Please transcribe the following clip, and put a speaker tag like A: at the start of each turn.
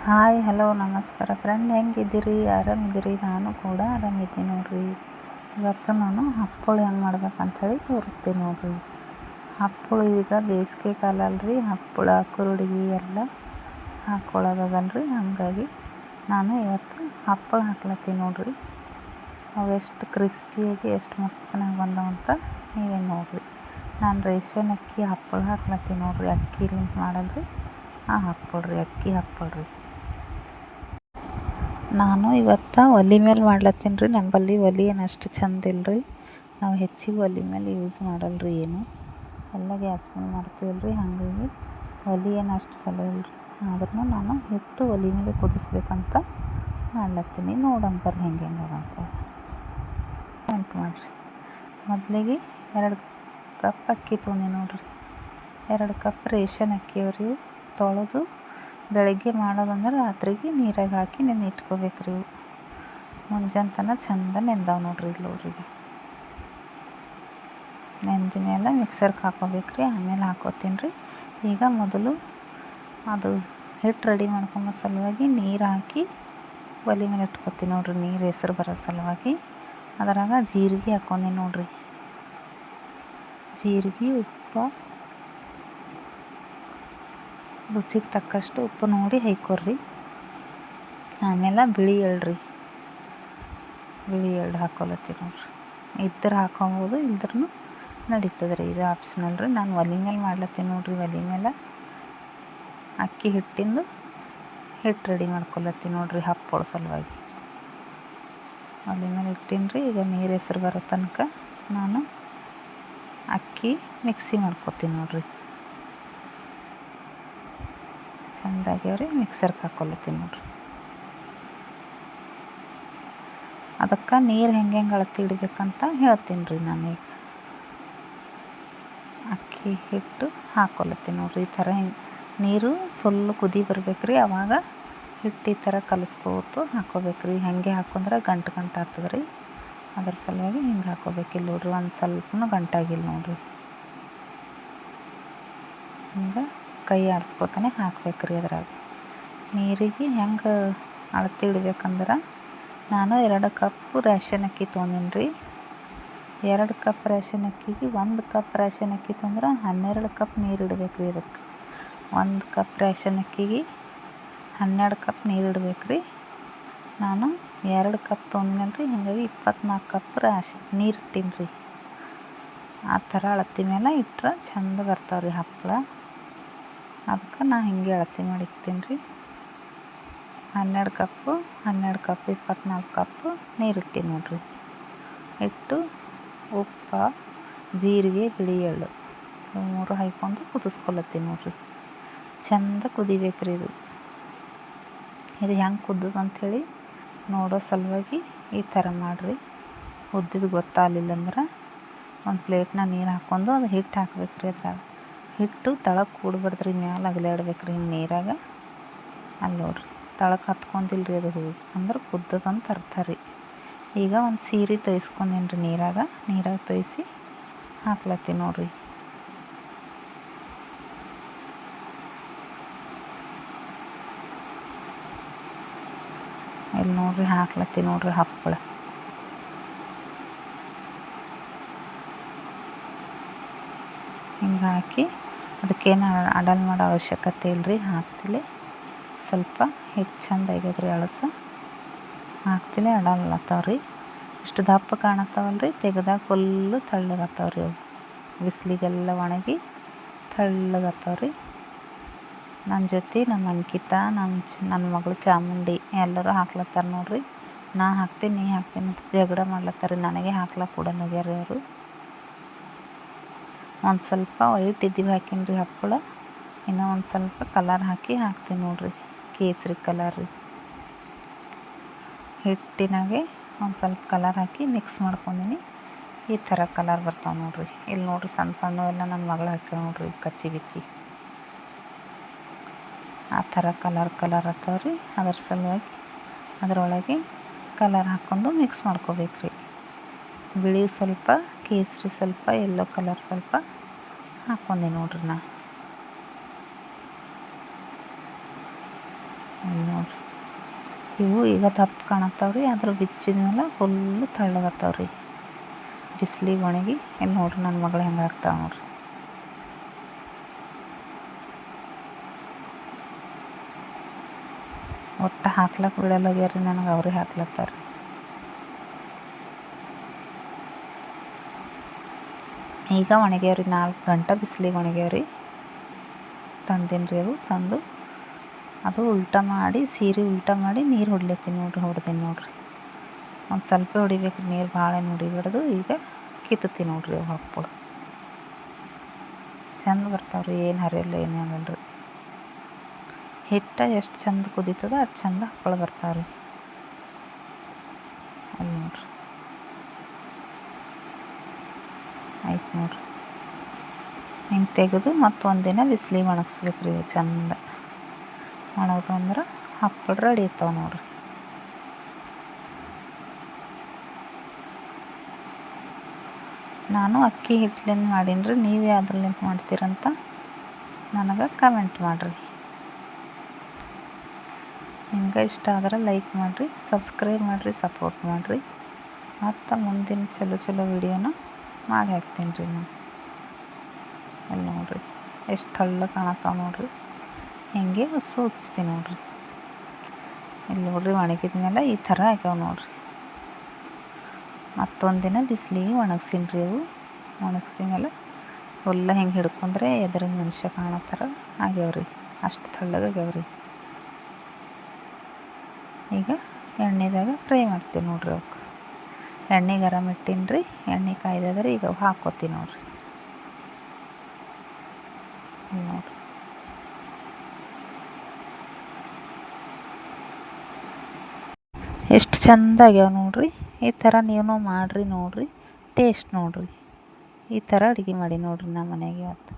A: Hi hello ನಮಸ್ಕಾರ friend, ಹೆಂಗಿದ್ದೀರಿ? ಆರಾಮಿದ್ದೀರಿ? ನಾನು ಕೂಡ ಆರಾಮಿದ್ದೀನಿ ನೋಡಿರಿ. ಇವತ್ತು ನಾನು ಹಪ್ಪಳ ಹೆಂಗೆ ಮಾಡ್ಬೇಕಂಥೇಳಿ ತೋರಿಸ್ತೀನಿ ನೋಡಿರಿ. ಹಪ್ಪಳ ಈಗ ಬೇಸಿಗೆ ಕಾಲ ಅಲ್ರಿ, ಹಪ್ಪಳ ಕುರುಡಿಗೆ ಎಲ್ಲ ಹಾಕ್ಕೊಳ್ಳೋದಲ್ರಿ. ಹಾಗಾಗಿ ನಾನು ಇವತ್ತು ಹಪ್ಪಳ ಹಾಕ್ಲತ್ತೀನಿ ನೋಡಿರಿ. ಅವು ಎಷ್ಟು ಕ್ರಿಸ್ಪಿಯಾಗಿ ಎಷ್ಟು ಮಸ್ತನಾಗಿ ಬಂದವಂತ ನೀವೇ ನೋಡಿರಿ. ನಾನು ರೇಷನ್ ಅಕ್ಕಿ ಹಪ್ಪಳ ಹಾಕ್ಲತ್ತೀನಿ ನೋಡಿರಿ. ಅಕ್ಕಿಲಿಂದ ಮಾಡಲ್ರಿ ಆ ಹಪ್ಪಳ ರೀ, ಅಕ್ಕಿ ಹಪ್ಪಳ ರೀ. ನಾನು ಇವತ್ತು ಒಲೆ ಮೇಲೆ ಮಾಡ್ಲತ್ತೀನಿ ರೀ. ನಮ್ಮಲ್ಲಿ ಒಲೆ ಏನು ಅಷ್ಟು ಚಂದ ಇಲ್ಲರಿ. ನಾವು ಹೆಚ್ಚಿಗೆ ಒಲೆ ಮೇಲೆ ಯೂಸ್ ಮಾಡಲ್ರಿ, ಏನು ಎಲ್ಲ ಗ್ಯಾಸ್ ಮೇಲೆ ಮಾಡ್ತೀವಲ್ರಿ. ಹಾಗಾಗಿ ಒಲೆ ಏನು ಅಷ್ಟು ಚಲೋ ಇಲ್ಲರಿ. ಆದ್ರೂ ನಾನು ಹಿಟ್ಟು ಒಲೆ ಮೇಲೆ ಕುದಿಸ್ಬೇಕಂತ ಮಾಡ್ಲತ್ತೀನಿ. ನೋಡಂಬರ್ರಿ ಹೆಂಗೆ ಅದಂತ ನೆನ್ಪು ಮಾಡಿರಿ. ಮೊದಲಿಗೆ 2 ಕಪ್ ಅಕ್ಕಿ ತೊಗೊಂಡೆ ನೋಡಿರಿ. 2 ಕಪ್ ರೇಷನ್ ಅಕ್ಕಿ ಅವ್ರಿ. ತೊಳೆದು ಬೆಳಗ್ಗೆ ಮಾಡೋದಂದ್ರೆ ರಾತ್ರಿಗೆ ನೀರಾಗ ಹಾಕಿ ನೆನೆ ಇಟ್ಕೋಬೇಕ್ರಿ. ಇವು ಮುಂಜಾನೆ ತನಕ ಚಂದ ನೆಂದಾವ ನೋಡ್ರಿ. ಇಲ್ಲಿ ನೋಡ್ರಿ, ನೆಂದ ಮೇಲೆ ಮಿಕ್ಸರ್ಗೆ ಹಾಕೋಬೇಕ್ರಿ. ಆಮೇಲೆ ಹಾಕೋತೀನಿ ರೀ. ಈಗ ಮೊದಲು ಅದು ಹಿಟ್ಟು ರೆಡಿ ಮಾಡ್ಕೊಂಬ ಸಲುವಾಗಿ ನೀರು ಹಾಕಿ ಒಲೆ ಮೇಲೆ ಇಟ್ಕೊತೀನಿ ನೋಡ್ರಿ. ನೀರು ಹೆಸರು ಬರೋ ಸಲುವಾಗಿ ಅದರಾಗ ಜೀರಿಗೆ ಹಾಕ್ಕೊಂಡಿ ನೋಡ್ರಿ. ಜೀರಿಗೆ, ಉಪ್ಪು, ರುಚಿಗೆ ತಕ್ಕಷ್ಟು ಉಪ್ಪು ನೋಡಿ ಹಾಕ್ಕೊರ್ರಿ. ಆಮೇಲೆ ಬಿಳಿ ಎಳ್ಳು ಹಾಕ್ಕೊಳತ್ತೀನಿ ನೋಡ್ರಿ. ಇದ್ರೆ ಹಾಕ್ಕೊಬೋದು, ಇಲ್ದ್ರೂ ನಡೀತದೆ ರೀ. ಇದು ಆಪ್ಷನಲ್ ರೀ. ನಾನು ಒಲೆ ಮೇಲೆ ಮಾಡ್ಲತ್ತೀನಿ ನೋಡ್ರಿ. ಒಲೆ ಮೇಲೆ ಅಕ್ಕಿ ಹಿಟ್ಟು ರೆಡಿ ಮಾಡ್ಕೊಳತ್ತೀನಿ ನೋಡ್ರಿ ಹಪ್ಪಳ ಸಲುವಾಗಿ. ಒಲೆ ಮೇಲೆ ಇಟ್ಟೀನಿ ರೀ. ಈಗ ನೀರು ಹೆಸರು ಬರೋ ತನಕ ನಾನು ಅಕ್ಕಿ ಮಿಕ್ಸಿ ಮಾಡ್ಕೊತೀನಿ ನೋಡ್ರಿ. ಚೆಂದಾಗ್ಯಾವ್ರಿ. ಮಿಕ್ಸರ್ಗೆ ಹಾಕ್ಕೊಳತ್ತೀನಿ ನೋಡ್ರಿ. ಅದಕ್ಕೆ ನೀರು ಹೆಂಗೆ ಅಳತೆ ಇಡಬೇಕಂತ ಹೇಳ್ತೀನಿ ರೀ. ನಾನೀಗ ಅಕ್ಕಿ ಹಿಟ್ಟು ಹಾಕ್ಕೊಳತ್ತೀನಿ ನೋಡ್ರಿ. ಈ ಥರ ನೀರು ಫುಲ್ಲು ಕುದಿ ಬರ್ಬೇಕ್ರಿ. ಆವಾಗ ಹಿಟ್ಟು ಈ ಥರ ಕಲಿಸ್ಕೋತು ಹಾಕ್ಕೋಬೇಕ್ರಿ. ಹಾಗೆ ಹಾಕೊಂಡ್ರೆ ಗಂಟು ಆಗ್ತದೆ ರೀ. ಅದ್ರ ಸಲುವಾಗಿ ಹಿಂಗೆ ಹಾಕ್ಕೋಬೇಕಿಲ್ಲ ನೋಡ್ರಿ. ಒಂದು ಸ್ವಲ್ಪನೂ ಗಂಟಾಗಿಲ್ಲ ನೋಡ್ರಿ. ಹಿಂಗೆ ಕೈ ಆಡಿಸ್ಕೊತಾನೆ ಹಾಕ್ಬೇಕ್ರಿ. ಅದ್ರಾಗ ನೀರಿಗೆ ಹೆಂಗೆ ಅಳತೆ ಇಡ್ಬೇಕಂದ್ರೆ ನಾನು 2 ಕಪ್ ರೇಷನ್ ಅಕ್ಕಿ ತೊಗೊಂಡಿನಿ ರೀ. 2 ಕಪ್ ರೇಷನ್ ಅಕ್ಕಿಗೆ 1 ಕಪ್ ರೇಷನ್ ಅಕ್ಕಿ ತೊಂದ್ರೆ 12 ಕಪ್ ನೀರು ಇಡ್ಬೇಕು ರೀ. ಅದಕ್ಕೆ 1 ಕಪ್ ರೇಷನ್ ಅಕ್ಕಿಗೆ 12 ಕಪ್ ನೀರು ಇಡ್ಬೇಕು ರೀ. ನಾನು 2 ಕಪ್ ತೊಗೊಂಡಿನಲ್ರಿ. ಹಾಗಾಗಿ 24 ಕಪ್ ನೀರು ಇಟ್ಟೀನಿ ರೀ. ಆ ಥರ ಅಳತೆ ಮೇಲೆ ಇಟ್ಟರೆ ಚಂದ ಬರ್ತಾವ್ರಿ ಹಪ್ಪಳ. ಅದಕ್ಕೆ ನಾ ಹಿಂಗೆ ಅಳತೆ ಮಾಡಿ ಇಡ್ತೀನಿ ರೀ. 12 ಕಪ್ಪು 24 ಕಪ್ಪು ನೀರು ಇಟ್ಟೀನಿ ನೋಡ್ರಿ. ಇಟ್ಟು ಉಪ್ಪು, ಜೀರಿಗೆ, ಬಿಳಿ ಎಳ್ಳು ಇವು 3 ಹಾಕ್ಕೊಂಡು ಕುದಿಸ್ಕೊಳತ್ತೀನಿ ನೋಡ್ರಿ. ಚಂದ ಕುದಿಬೇಕ್ರಿ. ಇದು ಹೆಂಗೆ ಕುದ್ದದ ಅಂಥೇಳಿ ನೋಡೋ ಸಲುವಾಗಿ ಈ ಥರ ಮಾಡಿರಿ. ಕುದ್ದಿದ್ದು ಗೊತ್ತಾಗಲಿಲ್ಲ ಅಂದ್ರೆ ಒಂದು ಪ್ಲೇಟ್ನಾಗ ನೀರು ಹಾಕ್ಕೊಂಡು ಅದು ಹಿಟ್ಟು ಹಾಕ್ಬೇಕ್ರಿ. ಅದ್ರಾಗ ಹಿಟ್ಟು ತಳಕ್ಕೆ ಕೂಡ್ಬಾರ್ದ್ರಿ, ಮ್ಯಾಲೆ ಅಗಲಾಡ್ಬೇಕ್ರಿ. ಹಿಂಗೆ ನೀರಾಗ ಅಲ್ಲಿ ನೋಡ್ರಿ ತಳಕ್ಕೆ ಹತ್ಕೊಂಡಿಲ್ರಿ. ಅದು ಹೋಗಿ ಅಂದ್ರೆ ಕುದ್ದದಂತ ಅರ್ಥ ರೀ. ಈಗ ಒಂದು ಸೀರೆ ತೊಯ್ಸ್ಕೊಂಡೇನಿ ರೀ. ನೀರಾಗ ತೊಯ್ಸಿ ಹಾಕ್ಲತ್ತೀನಿ ನೋಡ್ರಿ. ಇಲ್ಲಿ ನೋಡ್ರಿ ಹಾಕ್ಲತ್ತೀನಿ ನೋಡ್ರಿ ಹಪ್ಪಳ. ಹಿಂಗೆ ಹಾಕಿ ಅದಕ್ಕೇನು ಅಡಲ್ ಮಾಡೋ ಅವಶ್ಯಕತೆ ಇಲ್ಲರಿ. ಹಾಕ್ತಿಲೆ ಸ್ವಲ್ಪ ಹಿಟ್ಟು ಚಂದ ಆಗ್ಯದ್ರಿ. ಅಳಸ ಹಾಕ್ತಿಲೆ ಅಡಲ್ಲತ್ತಾವ್ರಿ. ಇಷ್ಟು ದಪ್ಪ ಕಾಣತ್ತಾವಲ್ರಿ. ತೆಗೆದಾಗ ಫುಲ್ಲು ತಳ್ಳಗಾಗ್ತಾವ್ರಿ. ಅವು ಬಿಸಿಲಿಗೆಲ್ಲ ಒಣಗಿ ತಳ್ಳಗಾಗ್ತಾವ್ರಿ. ನನ್ನ ಜೊತೆ ನಮ್ಮ ಅಂಕಿತಾ, ನನ್ನ ಮಗಳು ಚಾಮುಂಡಿ ಎಲ್ಲರೂ ಹಾಕ್ಲತ್ತಾರ ನೋಡ್ರಿ. ನಾ ಹಾಕ್ತೀನಿ ನೀ ಹಾಕ್ತೀನಿ ಅಂತ ಜಗಳ ಮಾಡ್ಲತ್ತಾರ. ನನಗೆ ಹಾಕ್ಲಕ್ಕೆ ಕೂಡ ಹೋಗ್ಯಾರ ಅವರು. ಒಂದು ಸ್ವಲ್ಪ ವೈಟ್ ಇದ್ದೀವಿ ಹಾಕೀನಿ ರೀ ಹಪ್ಪಳ. ಇನ್ನೂ ಒಂದು ಸ್ವಲ್ಪ ಕಲರ್ ಹಾಕ್ತೀನಿ ನೋಡ್ರಿ. ಕೇಸರಿ ಕಲರ್ ರೀ. ಹಿಟ್ಟಿನಾಗೆ ಒಂದು ಸ್ವಲ್ಪ ಕಲರ್ ಹಾಕಿ ಮಿಕ್ಸ್ ಮಾಡ್ಕೊಂಡೀನಿ. ಈ ಥರ ಕಲರ್ ಬರ್ತಾವೆ ನೋಡ್ರಿ. ಇಲ್ಲಿ ನೋಡ್ರಿ ಸಣ್ಣ ಎಲ್ಲ ನನ್ನ ಮಗಳು ಹಾಕ್ಯಾಳ ನೋಡ್ರಿ. ಕಚ್ಚಿ ಬಿಚ್ಚಿ ಆ ಥರ ಕಲರ್ ಆಗ್ತಾವ್ರಿ. ಅದ್ರ ಸಲುವಾಗಿ ಅದರೊಳಗೆ ಕಲರ್ ಹಾಕ್ಕೊಂಡು ಮಿಕ್ಸ್ ಮಾಡ್ಕೋಬೇಕ್ರಿ. ಬಿಳಿ ಸ್ವಲ್ಪ, ಕೇಸರಿ ಸ್ವಲ್ಪ, ಯೆಲ್ಲೋ ಕಲರ್ ಸ್ವಲ್ಪ ಹಾಕ್ಕೊಂಡೆ ನೋಡ್ರಿ. ನಾ ಇಲ್ಲಿ ನೋಡಿರಿ, ಇವು ಈಗ ದಪ್ಪ ಕಾಣತ್ತಾವ್ರಿ, ಅದ್ರ ಬಿಚ್ಚಿದ ಮೇಲೆ ಫುಲ್ಲು ತಳ್ಳಗತ್ತಾವ್ರಿ. ಬಿಸಿಲಿಗೆ ಒಣಗಿ ಇಲ್ಲಿ ನೋಡ್ರಿ ನನ್ನ ಮಗಳು ಹೆಂಗೆ ಆಗ್ತಾವೆ ನೋಡ್ರಿ. ಒಟ್ಟು ಹಾಕ್ಲಕ್ಕೆ ಬಿಡಲ್ಲಾಗ್ಯಾರ ನನಗೆ, ಅವ್ರೇ ಹಾಕ್ಲತ್ತಾರ. ಈಗ ಒಣಗ್ಯಾವ್ರಿ, 4 ಗಂಟೆ ಬಿಸಿಲಿಗೆ ಒಣಗ್ಯಾವ್ರಿ. ತಂದೀನಿ ರೀ ಅವು. ತಂದು ಅದು ಉಲ್ಟಾ ಮಾಡಿ, ಸೀರೆ ಉಲ್ಟಾ ಮಾಡಿ ನೀರು ಹೊಡ್ಲತ್ತೀನಿ ನೋಡ್ರಿ. ಹೊಡ್ದೀನಿ ನೋಡ್ರಿ, ಒಂದು ಸ್ವಲ್ಪ ಹೊಡಿಬೇಕು ನೀರು, ಭಾಳ ಏನು ಹೊಡಿಬಾರ್ದು. ಈಗ ಕಿತ್ತೀನಿ ನೋಡ್ರಿ ಅವು ಹಪ್ಪಳ ಚಂದ ಬರ್ತಾವ್ರಿ, ಏನು ಹರಿಯಲ್ಲ, ಏನೇ ಆಗಲ್ಲ ರೀ. ಹಿಟ್ಟು ಎಷ್ಟು ಚಂದ ಕುದೀತದ ಅಷ್ಟು ಚಂದ ಹಪ್ಪಳ ಬರ್ತಾವ್ರಿ. ಅಲ್ಲಿ ನೋಡ್ರಿ, ಆಯ್ತು ನೋಡ್ರಿ. ಹಿಂಗೆ ತೆಗೆದು ಮತ್ತೊಂದಿನ ಬಿಸಿಲಿಗೆ ಒಣಗಿಸ್ಬೇಕು ರೀ. ಚಂದ ಒಣಗ್ದು ಅಂದ್ರೆ ಹಪ್ಪಳ ರೆಡಿ ಇರ್ತಾವೆ ನೋಡ್ರಿ. ನಾನು ಅಕ್ಕಿ ಹಿಟ್ಲಿಂದ ಮಾಡೀನಿ ರೀ, ನೀವು ಯಾವ್ದ್ರಲ್ಲಿಂದ ಮಾಡ್ತೀರಂತ ನನಗೆ ಕಮೆಂಟ್ ಮಾಡಿರಿ. ನಿಮ್ಗೆ ಇಷ್ಟ ಆದ್ರೆ ಲೈಕ್ ಮಾಡಿರಿ, ಸಬ್ಸ್ಕ್ರೈಬ್ ಮಾಡಿರಿ, ಸಪೋರ್ಟ್ ಮಾಡಿರಿ. ಮತ್ತು ಮುಂದಿನ ಚಲೋ ವಿಡಿಯೋನ ಮಾಡಿ ಹಾಕ್ತೀನಿ ರೀ ನಾನು. ಅಲ್ಲಿ ನೋಡಿರಿ ಎಷ್ಟು ತೆಳ್ಳಗೆ ಕಾಣತ್ತಾವೆ ನೋಡಿರಿ. ಹಿಂಗೆ ಸೂಚಿಸ್ತೀನಿ ನೋಡಿರಿ. ಇಲ್ಲಿ ನೋಡಿರಿ, ಒಣಗಿದ ಮೇಲೆ ಈ ಥರ ಆಗ್ಯಾವ ನೋಡಿರಿ. ಮತ್ತೊಂದು ದಿನ ಬಿಸಿಲಿಗೆ ಒಣಗ್ಸೀನಿ ರೀ ಅವು. ಒಣಗಿಸಿ ಮೇಲೆ ಫುಲ್ಲ ಹಿಂಗೆ ಹಿಡ್ಕೊಂಡ್ರೆ ಎದುರಿನ ಮನುಷ್ಯ ಕಾಣೋ ಥರ ಆಗ್ಯಾವ್ರಿ, ಅಷ್ಟು ತೆಳ್ಳಗೆ ಆಗ್ಯಾವ್ರಿ. ಈಗ ಎಣ್ಣೆದಾಗ ಫ್ರೈ ಮಾಡ್ತೀನಿ ನೋಡ್ರಿ. ಅವಕ್ಕೆ ಎಣ್ಣೆ ಗರಮ್ ಇಟ್ಟೀನಿ ರೀ, ಎಣ್ಣೆ ಕಾಯ್ದಾದ್ರೆ ಈಗ ಅವು ಹಾಕ್ಕೋತೀನಿ ನೋಡ್ರಿ. ನೋಡಿರಿ, ಎಷ್ಟು ಚಂದ ಆಗ್ಯಾವ ನೋಡ್ರಿ. ಈ ಥರ ನೀವು ಮಾಡಿರಿ ನೋಡಿರಿ, ಟೇಸ್ಟ್ ನೋಡಿರಿ. ಈ ಥರ ಅಡುಗೆ ಮಾಡಿ ನೋಡಿರಿ ನಮ್ಮ ಮನೆಗೆ ಇವತ್ತು.